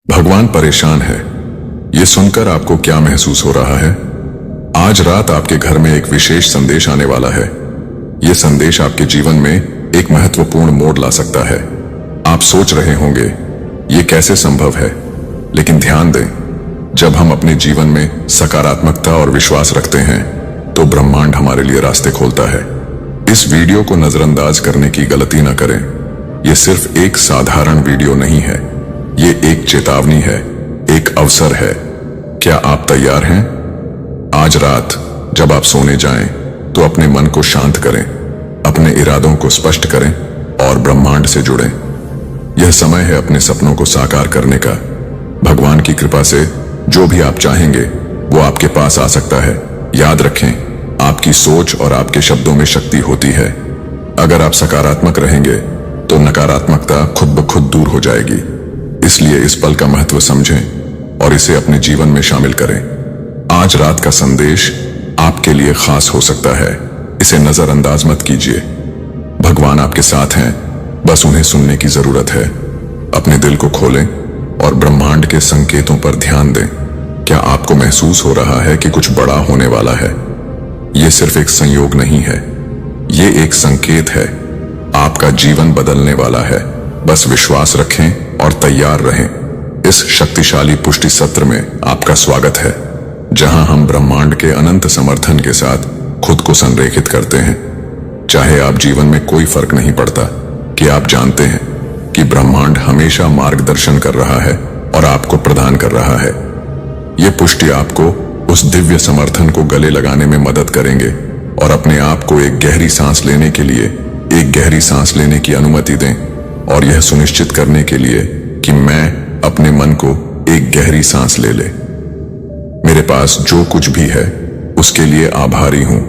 भगवान परेशान है। ये सुनकर आपको क्या महसूस हो रहा है? आज रात आपके घर में एक विशेष संदेश आने वाला है। ये संदेश आपके जीवन में एक महत्वपूर्ण मोड़ ला सकता है। आप सोच रहे होंगे ये कैसे संभव है, लेकिन ध्यान दें, जब हम अपने जीवन में सकारात्मकता और विश्वास रखते हैं तो ब्रह्मांड हमारे लिए रास्ते खोलता है। इस वीडियो को नजरअंदाज करने की गलती न करें। ये सिर्फ एक साधारण वीडियो नहीं है, ये एक चेतावनी है, एक अवसर है। क्या आप तैयार हैं? आज रात जब आप सोने जाएं तो अपने मन को शांत करें, अपने इरादों को स्पष्ट करें और ब्रह्मांड से जुड़ें। यह समय है अपने सपनों को साकार करने का। भगवान की कृपा से जो भी आप चाहेंगे वो आपके पास आ सकता है। याद रखें, आपकी सोच और आपके शब्दों में शक्ति होती है। अगर आप सकारात्मक रहेंगे तो नकारात्मकता खुद ब खुद दूर हो जाएगी। इसलिए इस पल का महत्व समझें और इसे अपने जीवन में शामिल करें। आज रात का संदेश आपके लिए खास हो सकता है, इसे नजरअंदाज मत कीजिए। भगवान आपके साथ हैं, बस उन्हें सुनने की जरूरत है। अपने दिल को खोलें और ब्रह्मांड के संकेतों पर ध्यान दें। क्या आपको महसूस हो रहा है कि कुछ बड़ा होने वाला है? यह सिर्फ एक संयोग नहीं है, ये एक संकेत है। आपका जीवन बदलने वाला है। बस विश्वास रखें और तैयार रहें। इस शक्तिशाली पुष्टि सत्र में आपका स्वागत है, जहां हम ब्रह्मांड के अनंत समर्थन के साथ खुद को संरेखित करते हैं। चाहे आप जीवन में कोई फर्क नहीं पड़ता कि आप जानते हैं कि ब्रह्मांड हमेशा मार्गदर्शन कर रहा है और आपको प्रदान कर रहा है। ये पुष्टि आपको उस दिव्य समर्थन को गले लगाने में मदद करेंगे और अपने आप को एक गहरी सांस लेने के लिए एक गहरी सांस लेने की अनुमति दें और यह सुनिश्चित करने के लिए कि मैं अपने मन को एक गहरी सांस ले ले। मेरे पास जो कुछ भी है उसके लिए आभारी हूं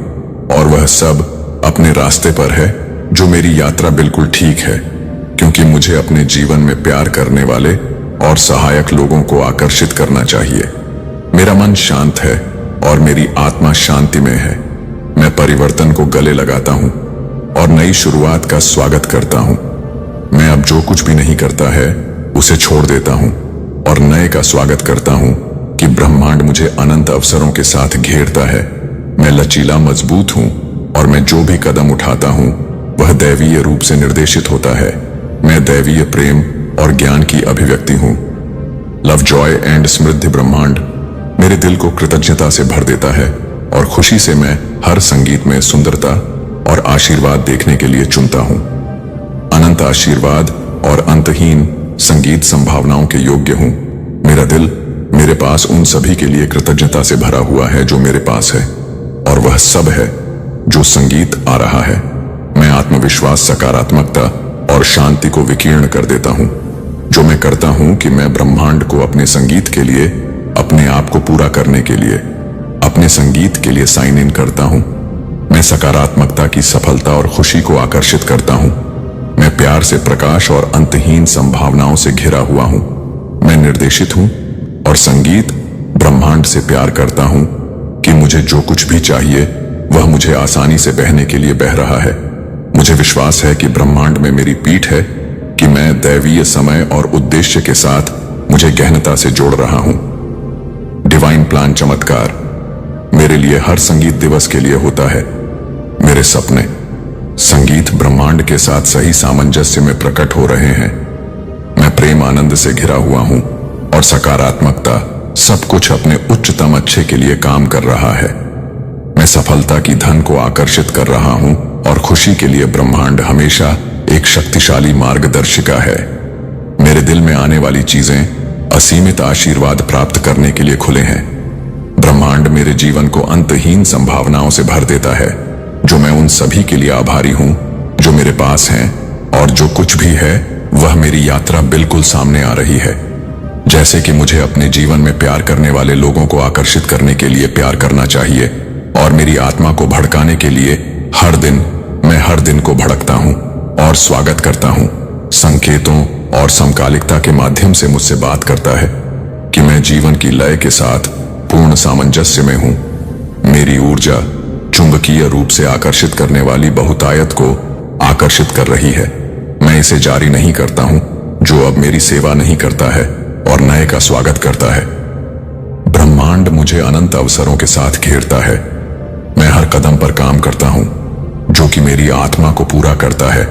और वह सब अपने रास्ते पर है। जो मेरी यात्रा बिल्कुल ठीक है, क्योंकि मुझे अपने जीवन में प्यार करने वाले और सहायक लोगों को आकर्षित करना चाहिए। मेरा मन शांत है और मेरी आत्मा शांति में है। मैं परिवर्तन को गले लगाता हूं और नई शुरुआत का स्वागत करता हूं। मैं अब जो कुछ भी नहीं करता है उसे छोड़ देता हूं और नए का स्वागत करता हूं कि ब्रह्मांड मुझे अनंत अवसरों के साथ घेरता है। मैं लचीला, मजबूत हूं और मैं जो भी कदम उठाता हूं वह दैवीय रूप से निर्देशित होता है। मैं दैवीय प्रेम और ज्ञान की अभिव्यक्ति हूं। लव, जॉय एंड समृद्धि ब्रह्मांड मेरे दिल को कृतज्ञता से भर देता है और खुशी से मैं हर संगीत में सुंदरता और आशीर्वाद देखने के लिए चुनता हूं। अनंत आशीर्वाद और अंतहीन संगीत संभावनाओं के योग्य हूं। मेरा दिल मेरे पास उन सभी के लिए कृतज्ञता से भरा हुआ है जो मेरे पास है, और वह सब है जो संगीत आ रहा है। मैं आत्मविश्वास, सकारात्मकता और शांति को विकीर्ण कर देता हूं। जो मैं करता हूं कि मैं ब्रह्मांड को अपने संगीत के लिए, अपने आप को पूरा करने के लिए, अपने संगीत के लिए साइन इन करता हूं। मैं सकारात्मकता की सफलता और खुशी को आकर्षित करता हूं। मैं प्यार से, प्रकाश और अंतहीन संभावनाओं से घिरा हुआ हूं। मैं निर्देशित हूं और संगीत ब्रह्मांड से प्यार करता हूं कि मुझे जो कुछ भी चाहिए वह मुझे आसानी से बहने के लिए बह रहा है। मुझे विश्वास है कि ब्रह्मांड में मेरी पीठ है, कि मैं दैवीय समय और उद्देश्य के साथ मुझे गहनता से जोड़ रहा हूं। डिवाइन प्लान चमत्कार मेरे लिए हर संगीत दिवस के लिए होता है। मेरे सपने संगीत ब्रह्मांड के साथ सही सामंजस्य में प्रकट हो रहे हैं। मैं प्रेम, आनंद से घिरा हुआ हूं और सकारात्मकता सब कुछ अपने उच्चतम अच्छे के लिए काम कर रहा है। मैं सफलता की धन को आकर्षित कर रहा हूं और खुशी के लिए ब्रह्मांड हमेशा एक शक्तिशाली मार्गदर्शिका है। मेरे दिल में आने वाली चीजें असीमित आशीर्वाद प्राप्त करने के लिए खुले हैं। ब्रह्मांड मेरे जीवन को अंतहीन संभावनाओं से भर देता है। जो मैं उन सभी के लिए आभारी हूं जो मेरे पास हैं, और जो कुछ भी है वह मेरी यात्रा बिल्कुल सामने आ रही है। जैसे कि मुझे अपने जीवन में प्यार करने वाले लोगों को आकर्षित करने के लिए प्यार करना चाहिए और मेरी आत्मा को भड़काने के लिए मैं हर दिन को भड़कता हूं और स्वागत करता हूं। संकेतों और समकालिकता के माध्यम से मुझसे बात करता है कि मैं जीवन की लय के साथ पूर्ण सामंजस्य में हूं। मेरी ऊर्जा चुंबकीय रूप से आकर्षित करने वाली बहुतायत को आकर्षित कर रही है। मैं इसे जारी नहीं करता हूं जो अब मेरी सेवा नहीं करता है और नए का स्वागत करता है। ब्रह्मांड मुझे अनंत अवसरों के साथ घेरता है। मैं हर कदम पर काम करता हूं जो कि मेरी आत्मा को पूरा करता है,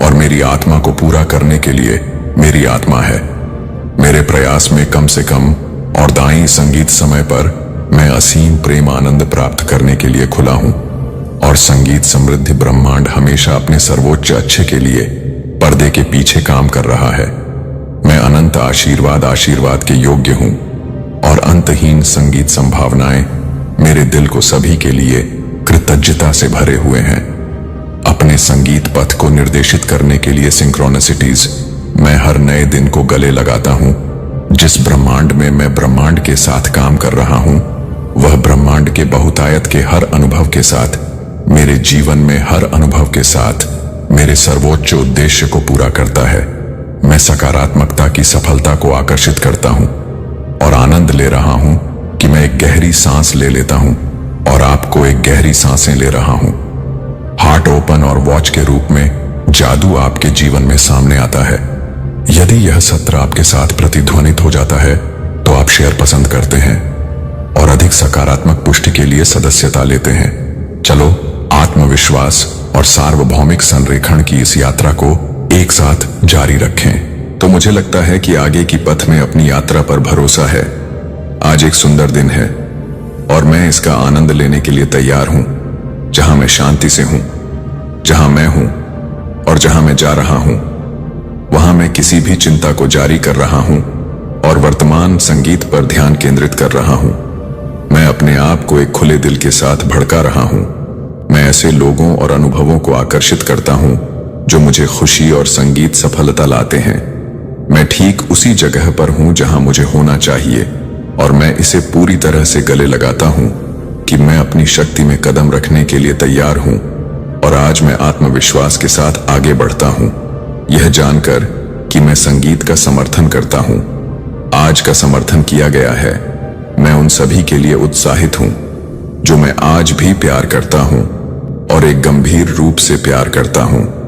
और मेरी आत्मा को पूरा करने के लिए मेरी आत्मा है। मेरे प्रयास में कम से कम और दाईं संगीत समय पर मैं असीम प्रेम आनंद प्राप्त करने के लिए खुला हूं, और संगीत समृद्धि ब्रह्मांड हमेशा अपने सर्वोच्च अच्छे के लिए पर्दे के पीछे काम कर रहा है। मैं अनंत आशीर्वाद के योग्य हूं, और अंतहीन संगीत संभावनाएं मेरे दिल को सभी के लिए कृतज्ञता से भरे हुए हैं। अपने संगीत पथ को निर्देशित करने के लिए सिंक्रोनिसिटीज मैं हर नए दिन को गले लगाता हूं। जिस ब्रह्मांड में मैं ब्रह्मांड के साथ काम कर रहा हूं, वह ब्रह्मांड के बहुतायत के हर अनुभव के साथ, मेरे जीवन में हर अनुभव के साथ मेरे सर्वोच्च उद्देश्य को पूरा करता है। मैं सकारात्मकता की सफलता को आकर्षित करता हूं और आनंद ले रहा हूं कि मैं एक गहरी सांस ले लेता हूं और आपको एक गहरी सांसें ले रहा हूं। हार्ट ओपन और वॉच के रूप में जादू आपके जीवन में सामने आता है। यदि यह सत्र आपके साथ प्रतिध्वनित हो जाता है तो आप शेयर पसंद करते हैं और अधिक सकारात्मक पुष्टि के लिए सदस्यता लेते हैं। चलो आत्मविश्वास और सार्वभौमिक संरेखण की इस यात्रा को एक साथ जारी रखें। तो मुझे लगता है कि आगे की पथ में अपनी यात्रा पर भरोसा है। आज एक सुंदर दिन है और मैं इसका आनंद लेने के लिए तैयार हूं। जहां मैं शांति से हूं, जहां मैं हूं और जहां मैं जा रहा हूं, वहां मैं किसी भी चिंता को जारी कर रहा हूं और वर्तमान संगीत पर ध्यान केंद्रित कर रहा हूं। मैं अपने आप को एक खुले दिल के साथ भड़का रहा हूं। मैं ऐसे लोगों और अनुभवों को आकर्षित करता हूं जो मुझे खुशी और संगीत सफलता लाते हैं। मैं ठीक उसी जगह पर हूं जहां मुझे होना चाहिए, और मैं इसे पूरी तरह से गले लगाता हूं कि मैं अपनी शक्ति में कदम रखने के लिए तैयार हूं। और आज मैं आत्मविश्वास के साथ आगे बढ़ता हूं, यह जानकर कि मैं संगीत का समर्थन करता हूं। आज का समर्थन किया गया है। मैं उन सभी के लिए उत्साहित हूं जो मैं आज भी प्यार करता हूं और एक गंभीर रूप से प्यार करता हूं।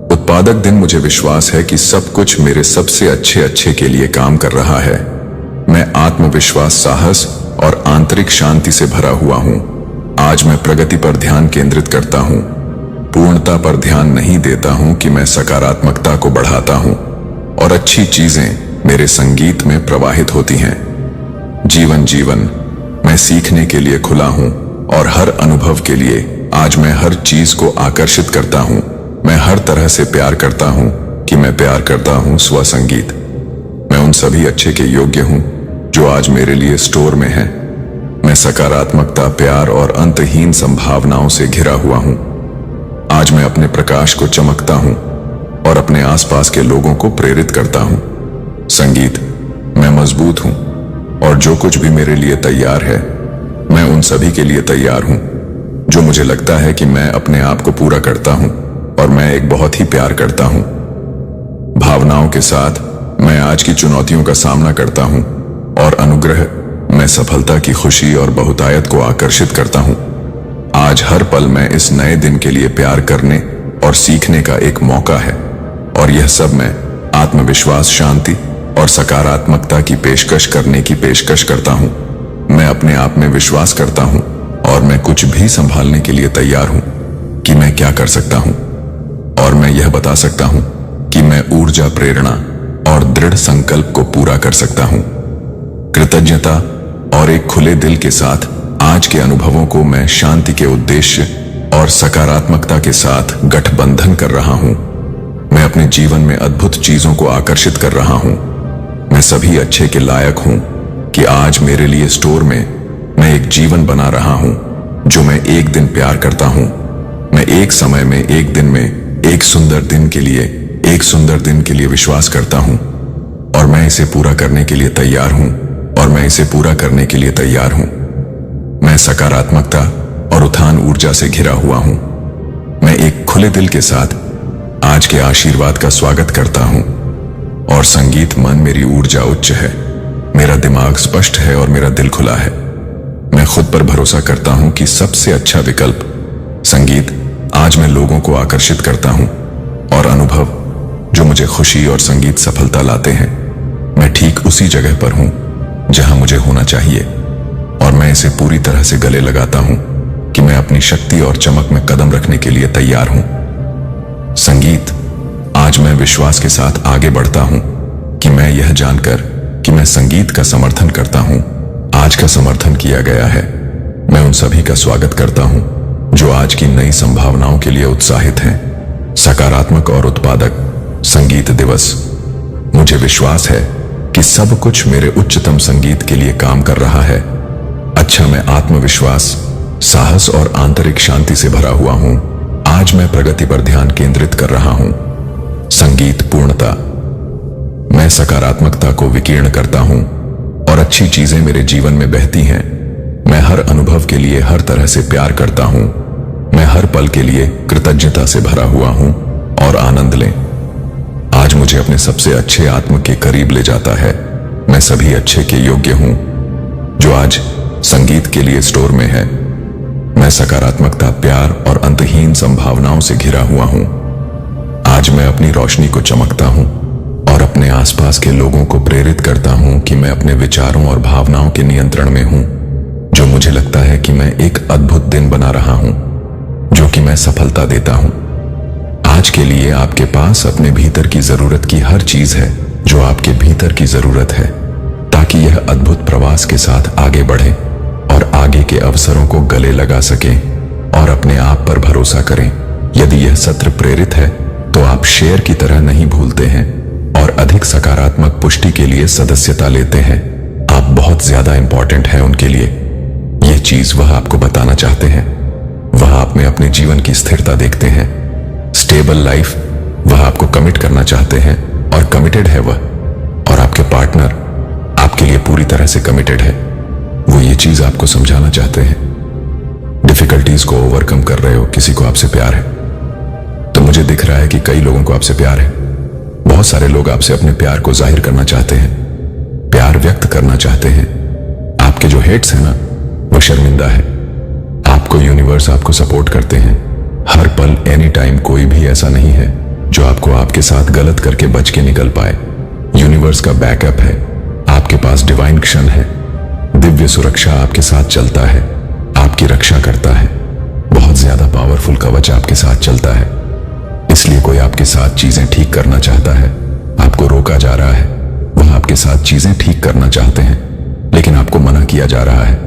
उत्पादक दिन मुझे विश्वास है कि सब कुछ मेरे सबसे अच्छे के लिए काम कर रहा है। मैं आत्मविश्वास, साहस और आंतरिक शांति से भरा हुआ हूं। आज मैं प्रगति पर ध्यान केंद्रित करता हूं, पूर्णता पर ध्यान नहीं देता हूं कि मैं सकारात्मकता को बढ़ाता हूं और अच्छी चीजें मेरे संगीत में प्रवाहित होती हैं। जीवन मैं सीखने के लिए खुला हूं और हर अनुभव के लिए आज मैं हर चीज को आकर्षित करता हूं। मैं हर तरह से प्यार करता हूं कि मैं प्यार करता हूं स्वसंगीत। मैं उन सभी अच्छे के योग्य हूं जो आज मेरे लिए स्टोर में है। मैं सकारात्मकता, प्यार और अंतहीन संभावनाओं से घिरा हुआ हूं। आज मैं अपने प्रकाश को चमकता हूं और अपने आसपास के लोगों को प्रेरित करता हूं। संगीत, मैं मजबूत हूं और जो कुछ भी मेरे लिए तैयार है, मैं उन सभी के लिए तैयार हूं जो मुझे लगता है कि मैं अपने आप को पूरा करता हूं और मैं एक बहुत ही प्यार करता हूं। भावनाओं के साथ मैं आज की चुनौतियों का सामना करता हूं और अनुग्रह, मैं सफलता की खुशी और बहुतायत को आकर्षित करता हूं। आज हर पल में इस नए दिन के लिए प्यार करने और सीखने का एक मौका है, और यह सब मैं आत्मविश्वास, शांति और सकारात्मकता की पेशकश करने की पेशकश करता हूं। मैं अपने आप में विश्वास करता हूं और मैं कुछ भी संभालने के लिए तैयार हूं कि मैं क्या कर सकता हूं, और मैं यह बता सकता हूं कि मैं ऊर्जा, प्रेरणा और दृढ़ संकल्प को पूरा कर सकता हूं। कृतज्ञता और एक खुले दिल के साथ आज के अनुभवों को मैं शांति के उद्देश्य और सकारात्मकता के साथ गठबंधन कर रहा हूं। मैं अपने जीवन में अद्भुत चीजों को आकर्षित कर रहा हूं। मैं सभी अच्छे के लायक हूं कि आज मेरे लिए स्टोर में मैं एक जीवन बना रहा हूं जो मैं एक दिन प्यार करता हूं। मैं एक समय में, एक दिन में, एक सुंदर दिन के लिए विश्वास करता हूं, और मैं इसे पूरा करने के लिए तैयार हूं मैं सकारात्मकता और उत्थान ऊर्जा से घिरा हुआ हूं। मैं एक खुले दिल के साथ आज के आशीर्वाद का स्वागत करता हूं, और संगीत मन मेरी ऊर्जा उच्च है। मेरा दिमाग स्पष्ट है और मेरा दिल खुला है। मैं खुद पर भरोसा करता हूं कि सबसे अच्छा विकल्प संगीत। आज मैं लोगों को आकर्षित करता हूं और अनुभव जो मुझे खुशी और संगीत सफलता लाते हैं। मैं ठीक उसी जगह पर हूं जहां मुझे होना चाहिए, और मैं इसे पूरी तरह से गले लगाता हूं कि मैं अपनी शक्ति और चमक में कदम रखने के लिए तैयार हूं। संगीत, आज मैं विश्वास के साथ आगे बढ़ता हूं कि मैं यह जानकर कि मैं संगीत का समर्थन करता हूं, आज का समर्थन किया गया है। मैं उन सभी का स्वागत करता हूं जो आज की नई संभावनाओं के लिए उत्साहित हैं। सकारात्मक और उत्पादक संगीत दिवस। मुझे विश्वास है कि सब कुछ मेरे उच्चतम संगीत के लिए काम कर रहा है। अच्छा, मैं आत्मविश्वास, साहस और आंतरिक शांति से भरा हुआ हूं। आज मैं प्रगति पर ध्यान केंद्रित कर रहा हूं। संगीत पूर्णता। मैं सकारात्मकता को विकीर्ण करता हूं और अच्छी चीजें मेरे जीवन में बहती हैं। मैं हर अनुभव के लिए हर तरह से प्यार करता हूं। मैं हर पल के लिए कृतज्ञता से भरा हुआ हूं और आनंद लें। आज मुझे अपने सबसे अच्छे आत्म के करीब ले जाता है। मैं सभी अच्छे के योग्य हूं जो आज संगीत के लिए स्टोर में है। मैं सकारात्मकता, प्यार और अंतहीन संभावनाओं से घिरा हुआ हूं। आज मैं अपनी रोशनी को चमकता हूं और अपने आसपास के लोगों को प्रेरित करता हूं कि मैं अपने विचारों और भावनाओं के नियंत्रण में हूं। जो मुझे लगता है कि मैं एक अद्भुत दिन बना रहा हूं, जो कि मैं सफलता देता हूं। आज के लिए आपके पास अपने भीतर की जरूरत की हर चीज है जो आपके भीतर की जरूरत है, ताकि यह अद्भुत प्रवास के साथ आगे बढ़े और आगे के अवसरों को गले लगा सकें और अपने आप पर भरोसा करें। यदि यह सत्र प्रेरित है तो आप शेयर की तरह नहीं भूलते हैं और अधिक सकारात्मक पुष्टि के लिए सदस्यता लेते हैं। आप बहुत ज्यादा इंपॉर्टेंट है उनके लिए। यह चीज वह आपको बताना चाहते हैं। वह आप में अपने जीवन की स्थिरता देखते हैं। स्टेबल लाइफ, वह आपको कमिट करना चाहते हैं और कमिटेड है वह, और आपके पार्टनर आपके लिए पूरी तरह से कमिटेड है। वो ये चीज आपको समझाना चाहते हैं। डिफिकल्टीज को ओवरकम कर रहे हो, किसी को आपसे प्यार है। तो मुझे दिख रहा है कि कई लोगों को आपसे प्यार है। बहुत सारे लोग आपसे अपने प्यार को जाहिर करना चाहते हैं, प्यार व्यक्त करना चाहते हैं। आपके जो हेट्स हैं ना, वो शर्मिंदा है। आपको यूनिवर्स आपको सपोर्ट करते हैं हर पल, एनी टाइम। कोई भी ऐसा नहीं है जो आपको आपके साथ गलत करके बच के निकल पाए। यूनिवर्स का बैकअप है। आपके पास डिवाइन क्षण है। दिव्य सुरक्षा आपके साथ चलता है, आपकी रक्षा करता है। बहुत ज्यादा पावरफुल कवच आपके साथ चलता है। इसलिए कोई आपके साथ चीजें ठीक करना चाहता है। आपको रोका जा रहा है। वह आपके साथ चीजें ठीक करना चाहते हैं, लेकिन आपको मना किया जा रहा है।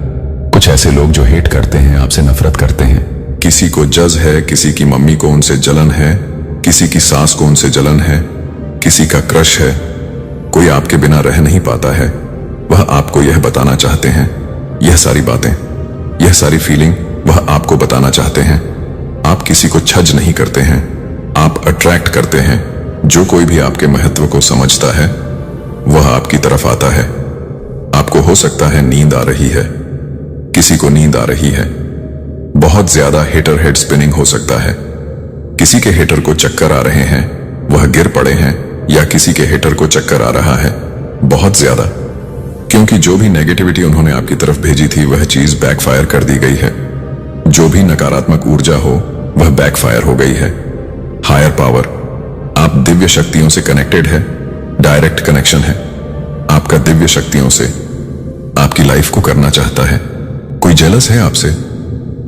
कुछ ऐसे लोग जो हेट करते हैं, आपसे नफरत करते हैं। किसी को जज है, किसी की मम्मी को उनसे जलन है, किसी की सास को उनसे जलन है, किसी का क्रश है। कोई आपके बिना रह नहीं पाता है। वह आपको यह बताना चाहते हैं। यह सारी बातें, यह सारी फीलिंग वह आपको बताना चाहते हैं। आप किसी को छज नहीं करते हैं, आप अट्रैक्ट करते हैं। जो कोई भी आपके महत्व को समझता है वह आपकी तरफ आता है। आपको हो सकता है नींद आ रही है, किसी को नींद आ रही है। बहुत ज्यादा हेटर हेड स्पिनिंग हो सकता है। किसी के हेटर को चक्कर आ रहे हैं, वह गिर पड़े हैं, या किसी के हेटर को चक्कर आ रहा है बहुत ज्यादा, क्योंकि जो भी नेगेटिविटी उन्होंने आपकी तरफ भेजी थी वह चीज बैकफायर कर दी गई है। जो भी नकारात्मक ऊर्जा हो वह बैकफायर हो गई है। हायर पावर, आप दिव्य शक्तियों से कनेक्टेड है। डायरेक्ट कनेक्शन है आपका दिव्य शक्तियों से। आपकी लाइफ को करना चाहता है। कोई जेलस है आपसे,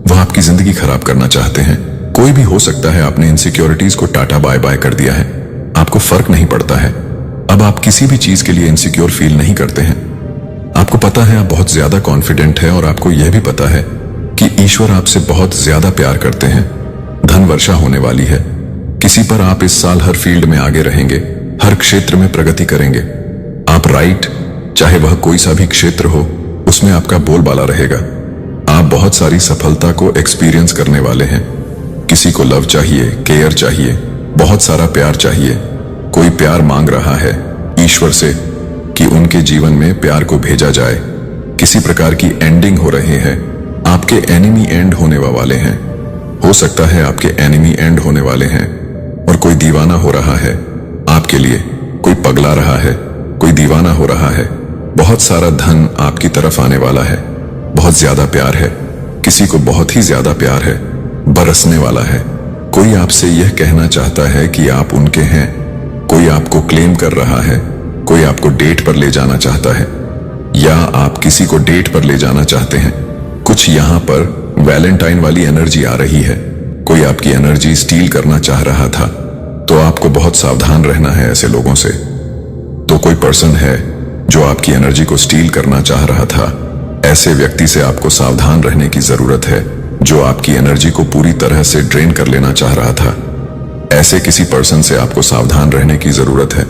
वह आपकी जिंदगी खराब करना चाहते हैं। कोई भी हो सकता है आपने इनसिक्योरिटीज को टाटा बाय बाय कर दिया है। आपको फर्क नहीं पड़ता है। अब आप किसी भी चीज के लिए इनसिक्योर फील नहीं करते हैं। आपको पता है आप बहुत ज्यादा कॉन्फिडेंट है, और आपको यह भी पता है कि ईश्वर आपसे बहुत ज्यादा प्यार करते हैं। धन वर्षा होने वाली है। किसी पर आप इस साल हर फील्ड में आगे रहेंगे, हर क्षेत्र में प्रगति करेंगे। आप राइट, चाहे वह कोई सा भी क्षेत्र हो, उसमें आपका बोलबाला रहेगा। आप बहुत सारी सफलता को एक्सपीरियंस करने वाले हैं। किसी को लव चाहिए, केयर चाहिए, बहुत सारा प्यार चाहिए। कोई प्यार मांग रहा है ईश्वर से कि उनके जीवन में प्यार को भेजा जाए। किसी प्रकार की एंडिंग हो रही है। आपके एनिमी एंड होने वाले हैं। हो सकता है आपके एनिमी एंड होने वाले हैं, और कोई दीवाना हो रहा है आपके लिए। कोई पगला रहा है, कोई दीवाना हो रहा है। बहुत सारा धन आपकी तरफ आने वाला है। बहुत ज्यादा प्यार है। किसी को बहुत ही ज्यादा प्यार है, बरसने वाला है। कोई आपसे यह कहना चाहता है कि आप उनके हैं। कोई आपको क्लेम कर रहा है। कोई आपको डेट पर ले जाना चाहता है या आप किसी को डेट पर ले जाना चाहते हैं। कुछ यहां पर वैलेंटाइन वाली एनर्जी आ रही है। कोई आपकी एनर्जी स्टील करना चाह रहा था, तो आपको बहुत सावधान रहना है ऐसे लोगों से। तो कोई पर्सन है जो आपकी एनर्जी को स्टील करना चाह रहा था। ऐसे व्यक्ति से आपको सावधान रहने की जरूरत है जो आपकी एनर्जी को पूरी तरह से ड्रेन कर लेना चाह रहा था। ऐसे किसी पर्सन से आपको सावधान रहने की जरूरत है।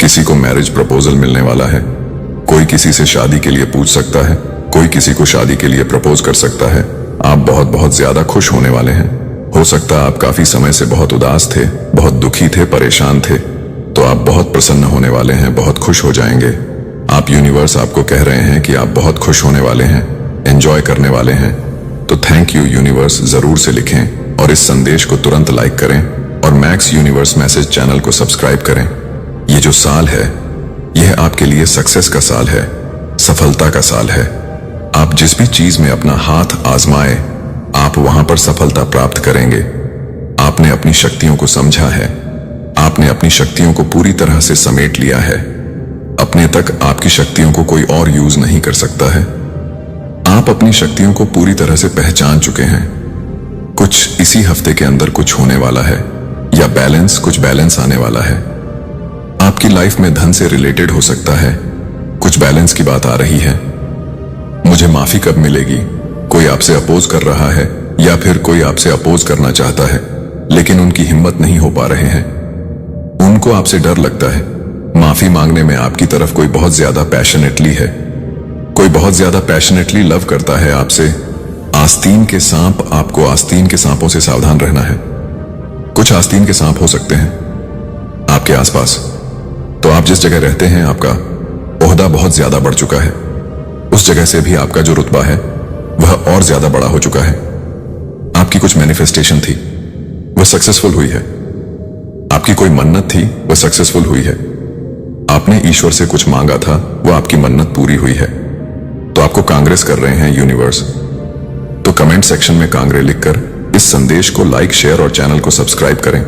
किसी को मैरिज प्रपोजल मिलने वाला है। कोई किसी से शादी के लिए पूछ सकता है, कोई किसी को शादी के लिए प्रपोज कर सकता है। आप बहुत बहुत ज्यादा खुश होने वाले हैं। हो सकता है आप काफी समय से बहुत उदास थे, बहुत दुखी थे, परेशान थे, तो आप बहुत प्रसन्न होने वाले हैं, बहुत खुश हो जाएंगे। आप यूनिवर्स आपको कह रहे हैं कि आप बहुत खुश होने वाले हैं, एंजॉय करने वाले हैं। तो थैंक यू यूनिवर्स जरूर से लिखें और इस संदेश को तुरंत लाइक करें और मैक्स यूनिवर्स मैसेज चैनल को सब्सक्राइब करें। ये जो साल है यह आपके लिए सक्सेस का साल है, सफलता का साल है। आप जिस भी चीज में अपना हाथ आजमाए आप वहां पर सफलता प्राप्त करेंगे। आपने अपनी शक्तियों को समझा है, आपने अपनी शक्तियों को पूरी तरह से समेट लिया है। अपने तक आपकी शक्तियों को कोई और यूज नहीं कर सकता है। आप अपनी शक्तियों को पूरी तरह से पहचान चुके हैं। कुछ इसी हफ्ते के अंदर कुछ होने वाला है या कुछ बैलेंस आने वाला है। आपकी लाइफ में धन से रिलेटेड हो सकता है, कुछ बैलेंस की बात आ रही है। मुझे माफी कब मिलेगी? कोई आपसे अपोज कर रहा है या फिर कोई आपसे अपोज करना चाहता है लेकिन उनकी हिम्मत नहीं हो पा रहे हैं। उनको आपसे डर लगता है। माफी मांगने में आपकी तरफ कोई बहुत ज्यादा पैशनेटली है, कोई बहुत ज्यादा पैशनेटली लव करता है आपसे। आस्तीन के सांप, आपको आस्तीन के सांपों से सावधान रहना है। कुछ आस्तीन के सांप हो सकते हैं आपके आसपास। तो आप जिस जगह रहते हैं आपका ओहदा बहुत ज्यादा बढ़ चुका है। उस जगह से भी आपका जो रुतबा है वह और ज्यादा बड़ा हो चुका है। आपकी कुछ मैनिफेस्टेशन थी वह सक्सेसफुल हुई है। आपकी कोई मन्नत थी वह सक्सेसफुल हुई है। आपने ईश्वर से कुछ मांगा था वह आपकी मन्नत पूरी हुई है। तो आपको कांग्रेस कर रहे हैं यूनिवर्स। तो कमेंट सेक्शन में कांग्रेस लिखकर इस संदेश को लाइक, शेयर और चैनल को सब्सक्राइब करें।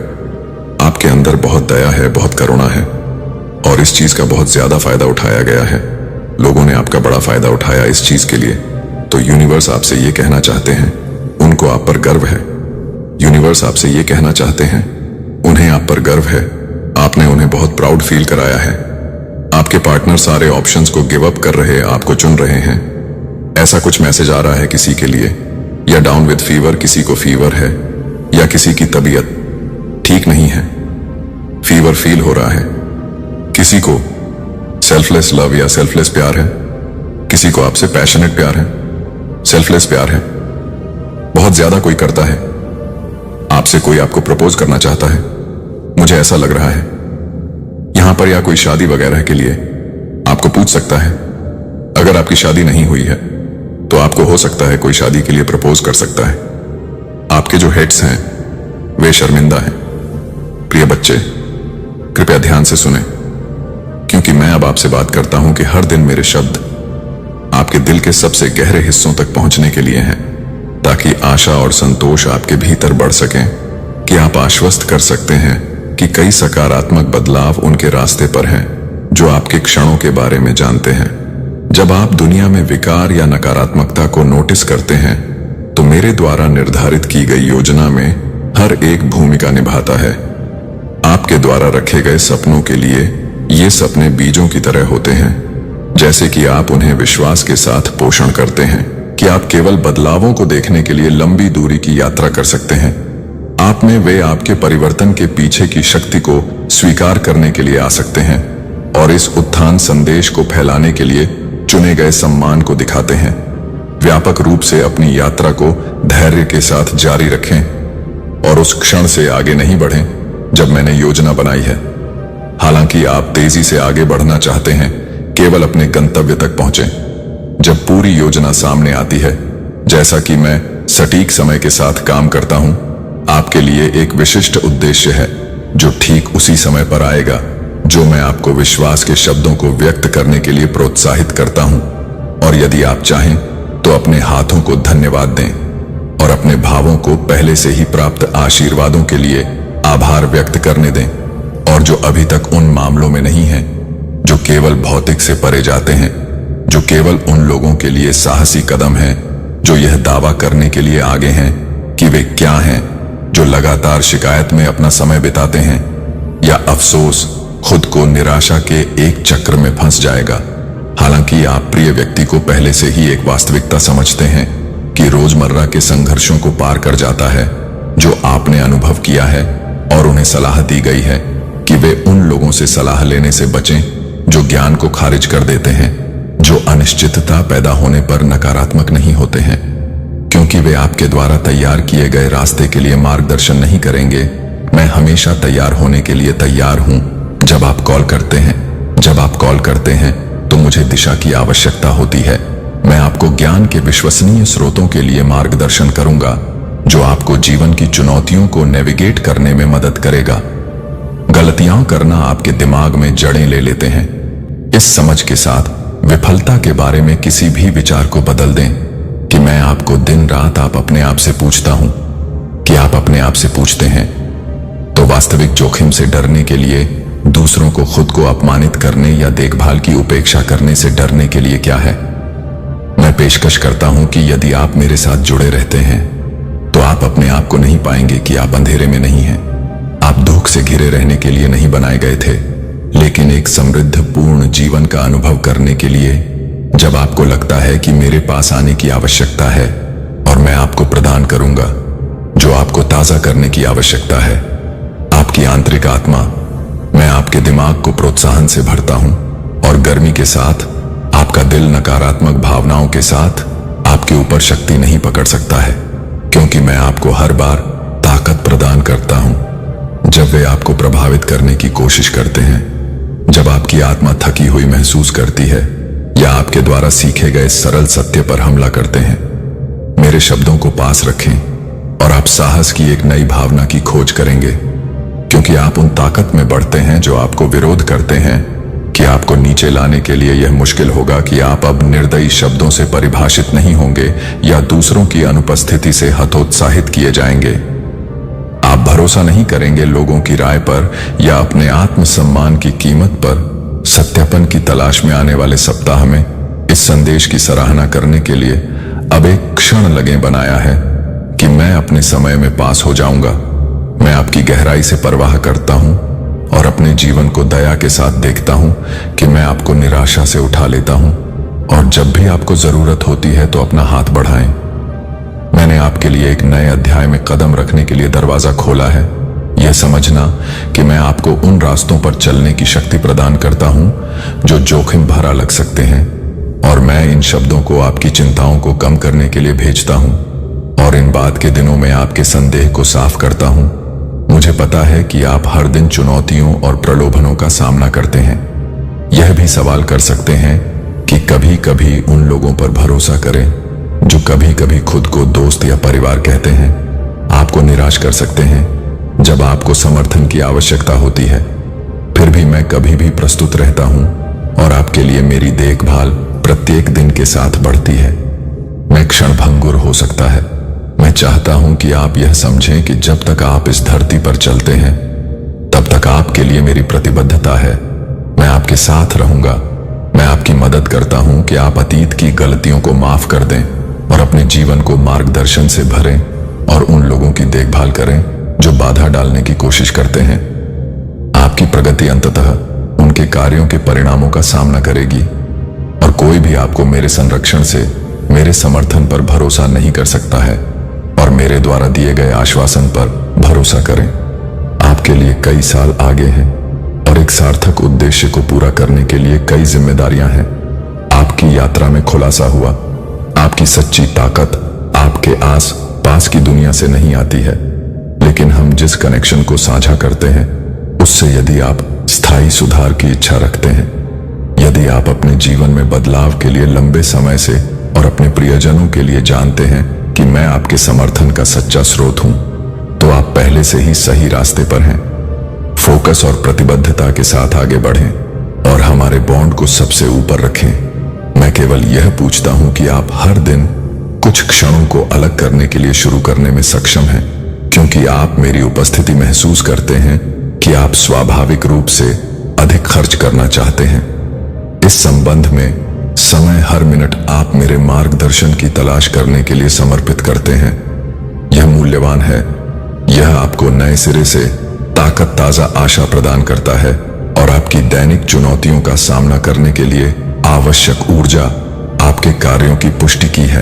आपके अंदर बहुत दया है, बहुत करुणा है और इस चीज का बहुत ज्यादा फायदा उठाया गया है। लोगों ने आपका बड़ा फायदा उठाया इस चीज के लिए। तो यूनिवर्स आपसे ये कहना चाहते हैं उनको आप पर गर्व है। यूनिवर्स आपसे ये कहना चाहते हैं उन्हें आप पर गर्व है। आपने उन्हें बहुत प्राउड फील कराया है। आपके पार्टनर सारे ऑप्शंस को गिव अप कर रहे, आपको चुन रहे हैं। ऐसा कुछ मैसेज आ रहा है किसी के लिए, या डाउन विद फीवर, किसी को फीवर है या किसी की तबीयत ठीक नहीं है, फीवर फील हो रहा है। किसी को सेल्फलेस लव या सेल्फलेस प्यार है, किसी को आपसे पैशनेट प्यार है, सेल्फलेस प्यार है। बहुत ज्यादा कोई करता है आपसे, कोई आपको प्रपोज करना चाहता है, मुझे ऐसा लग रहा है यहां पर, या कोई शादी वगैरह के लिए आपको पूछ सकता है। अगर आपकी शादी नहीं हुई है तो आपको हो सकता है कोई शादी के लिए प्रपोज कर सकता है। आपके जो हेड्स हैं वे शर्मिंदा हैं। प्रिय बच्चे, कृपया ध्यान से सुने, क्योंकि मैं अब आपसे बात करता हूं कि हर दिन मेरे शब्द आपके दिल के सबसे गहरे हिस्सों तक पहुंचने के लिए हैं, ताकि आशा और संतोष आपके भीतर बढ़ सकें, कि आप आश्वस्त कर सकते हैं कि कई सकारात्मक बदलाव उनके रास्ते पर हैं जो आपके क्षणों के बारे में जानते हैं। जब आप दुनिया में विकार या नकारात्मकता को नोटिस करते हैं तो मेरे द्वारा निर्धारित की गई योजना में हर एक भूमिका निभाता है। आपके द्वारा रखे गए सपनों के लिए ये सपने बीजों की तरह होते हैं। जैसे कि आप उन्हें विश्वास के साथ पोषण करते हैं कि आप केवल बदलावों को देखने के लिए लंबी दूरी की यात्रा कर सकते हैं। आप में वे आपके परिवर्तन के पीछे की शक्ति को स्वीकार करने के लिए आ सकते हैं और इस उत्थान संदेश को फैलाने के लिए चुने गए सम्मान को दिखाते हैं। व्यापक रूप से अपनी यात्रा को धैर्य के साथ जारी रखें और उस क्षण से आगे नहीं बढ़ें जब मैंने योजना बनाई है। हालांकि आप तेजी से आगे बढ़ना चाहते हैं, केवल अपने गंतव्य तक पहुंचें। जब पूरी योजना सामने आती है, जैसा कि मैं सटीक समय के साथ काम करता हूं, आपके लिए एक विशिष्ट उद्देश्य है जो ठीक उसी समय पर आएगा जो मैं आपको विश्वास के शब्दों को व्यक्त करने के लिए प्रोत्साहित करता हूं। और यदि आप चाहें तो अपने हाथों को धन्यवाद दें और अपने भावों को पहले से ही प्राप्त आशीर्वादों के लिए आभार व्यक्त करने दें। और जो अभी तक उन मामलों में नहीं हैं जो केवल भौतिक से परे जाते हैं, जो केवल उन लोगों के लिए साहसी कदम है जो यह दावा करने के लिए आगे हैं कि वे क्या हैं, जो लगातार शिकायत में अपना समय बिताते हैं या अफसोस खुद को निराशा के एक चक्र में फंस जाएगा। हालांकि आप प्रिय व्यक्ति को पहले से ही एक वास्तविकता समझते हैं कि रोजमर्रा के संघर्षों को पार कर जाता है, जो आपने अनुभव किया है, और उन्हें सलाह दी गई है कि वे उन लोगों से सलाह लेने से बचें जो ज्ञान को खारिज कर देते हैं, जो अनिश्चितता पैदा होने पर नकारात्मक नहीं होते हैं, क्योंकि वे आपके द्वारा तैयार किए गए रास्ते के लिए मार्गदर्शन नहीं करेंगे। मैं हमेशा तैयार होने के लिए तैयार हूं। जब आप कॉल करते हैं तो मुझे दिशा की आवश्यकता होती है। मैं आपको ज्ञान के विश्वसनीय स्रोतों के लिए मार्गदर्शन करूंगा, जो आपको जीवन की चुनौतियों को नेविगेट करने में मदद करेगा। गलतियां करना आपके दिमाग में जड़ें ले लेते हैं। इस समझ के साथ विफलता के बारे में किसी भी विचार को बदल दें कि मैं आपको दिन रात आप अपने आप से पूछता हूं कि आप अपने आप से पूछते हैं तो वास्तविक जोखिम से डरने के लिए, दूसरों को खुद को अपमानित करने या देखभाल की उपेक्षा करने से डरने के लिए क्या है। मैं पेशकश करता हूं कि यदि आप मेरे साथ जुड़े रहते हैं तो आप अपने आप को नहीं पाएंगे कि आप अंधेरे में नहीं हैं। आप दुख से घिरे रहने के लिए नहीं बनाए गए थे, लेकिन एक समृद्ध पूर्ण जीवन का अनुभव करने के लिए। जब आपको लगता है कि मेरे पास आने की आवश्यकता है और मैं आपको प्रदान करूंगा जो आपको ताजा करने की आवश्यकता है, आपकी आंतरिक आत्मा, मैं आपके दिमाग को प्रोत्साहन से भरता हूं और गर्मी के साथ आपका दिल नकारात्मक भावनाओं के साथ आपके ऊपर शक्ति नहीं पकड़ सकता है, क्योंकि मैं आपको हर बार ताकत प्रदान करता हूं जब वे आपको प्रभावित करने की कोशिश करते हैं। जब आपकी आत्मा थकी हुई महसूस करती है या आपके द्वारा सीखे गए सरल सत्य पर हमला करते हैं, मेरे शब्दों को पास रखें और आप साहस की एक नई भावना की खोज करेंगे, क्योंकि आप उन ताकत में बढ़ते हैं जो आपको विरोध करते हैं कि आपको नीचे लाने के लिए यह मुश्किल होगा कि आप अब निर्दयी शब्दों से परिभाषित नहीं होंगे या दूसरों की अनुपस्थिति से हतोत्साहित किए जाएंगे। आप भरोसा नहीं करेंगे लोगों की राय पर या अपने आत्मसम्मान की कीमत पर। सत्यापन की तलाश में आने वाले सप्ताह में इस संदेश की सराहना करने के लिए अब एक क्षण लगे बनाया है कि मैं अपने समय में पास हो जाऊंगा। मैं आपकी गहराई से परवाह करता हूं और अपने जीवन को दया के साथ देखता हूं कि मैं आपको निराशा से उठा लेता हूं, और जब भी आपको जरूरत होती है तो अपना हाथ बढ़ाएं। मैंने आपके लिए एक नए अध्याय में कदम रखने के लिए दरवाजा खोला है, यह समझना कि मैं आपको उन रास्तों पर चलने की शक्ति प्रदान करता हूं जो जोखिम भरा लग सकते हैं, और मैं इन शब्दों को आपकी चिंताओं को कम करने के लिए भेजता हूं और इन बाद के दिनों में आपके संदेह को साफ करता हूं। मुझे पता है कि आप हर दिन चुनौतियों और प्रलोभनों का सामना करते हैं। यह भी सवाल कर सकते हैं कि कभी कभी उन लोगों पर भरोसा करें जो कभी कभी खुद को दोस्त या परिवार कहते हैं। आपको निराश कर सकते हैं जब आपको समर्थन की आवश्यकता होती है, फिर भी मैं कभी भी प्रस्तुत रहता हूं और आपके लिए मेरी देखभाल प्रत्येक दिन के साथ बढ़ती है। मैं क्षणभंगुर हो सकता है। मैं चाहता हूं कि आप यह समझें कि जब तक आप इस धरती पर चलते हैं तब तक आपके लिए मेरी प्रतिबद्धता है। मैं आपके साथ रहूंगा। मैं आपकी मदद करता हूं कि आप अतीत की गलतियों को माफ कर दें और अपने जीवन को मार्गदर्शन से भरें और उन लोगों की देखभाल करें जो बाधा डालने की कोशिश करते हैं। आपकी प्रगति अंततः उनके कार्यों के परिणामों का सामना करेगी, और कोई भी आपको मेरे संरक्षण से, मेरे समर्थन पर भरोसा नहीं कर सकता है, और मेरे द्वारा दिए गए आश्वासन पर भरोसा करें। आपके लिए कई साल आगे हैं और एक सार्थक उद्देश्य को पूरा करने के लिए कई जिम्मेदारियां हैं। आपकी यात्रा में खुलासा हुआ आपकी सच्ची ताकत आपके आस पास की दुनिया से नहीं आती है, लेकिन हम जिस कनेक्शन को साझा करते हैं उससे। यदि आप स्थायी सुधार की इच्छा रखते हैं, यदि आप अपने जीवन में बदलाव के लिए लंबे समय से और अपने प्रियजनों के लिए जानते हैं कि मैं आपके समर्थन का सच्चा स्रोत हूं, तो आप पहले से ही सही रास्ते पर हैं। फोकस और प्रतिबद्धता के साथ आगे बढ़ें और हमारे बॉन्ड को सबसे ऊपर रखें। मैं केवल यह पूछता हूं कि आप हर दिन कुछ क्षणों को अलग करने के लिए शुरू करने में सक्षम हैं, क्योंकि आप मेरी उपस्थिति महसूस करते हैं कि आप स्वाभाविक रूप से अधिक खर्च करना चाहते हैं। इस संबंध में समय हर मिनट आप मेरे मार्गदर्शन की तलाश करने के लिए समर्पित करते हैं, यह मूल्यवान है। यह आपको नए सिरे से ताकत, ताजा आशा प्रदान करता है और आपकी दैनिक चुनौतियों का सामना करने के लिए आवश्यक ऊर्जा आपके कार्यों की पुष्टि की है।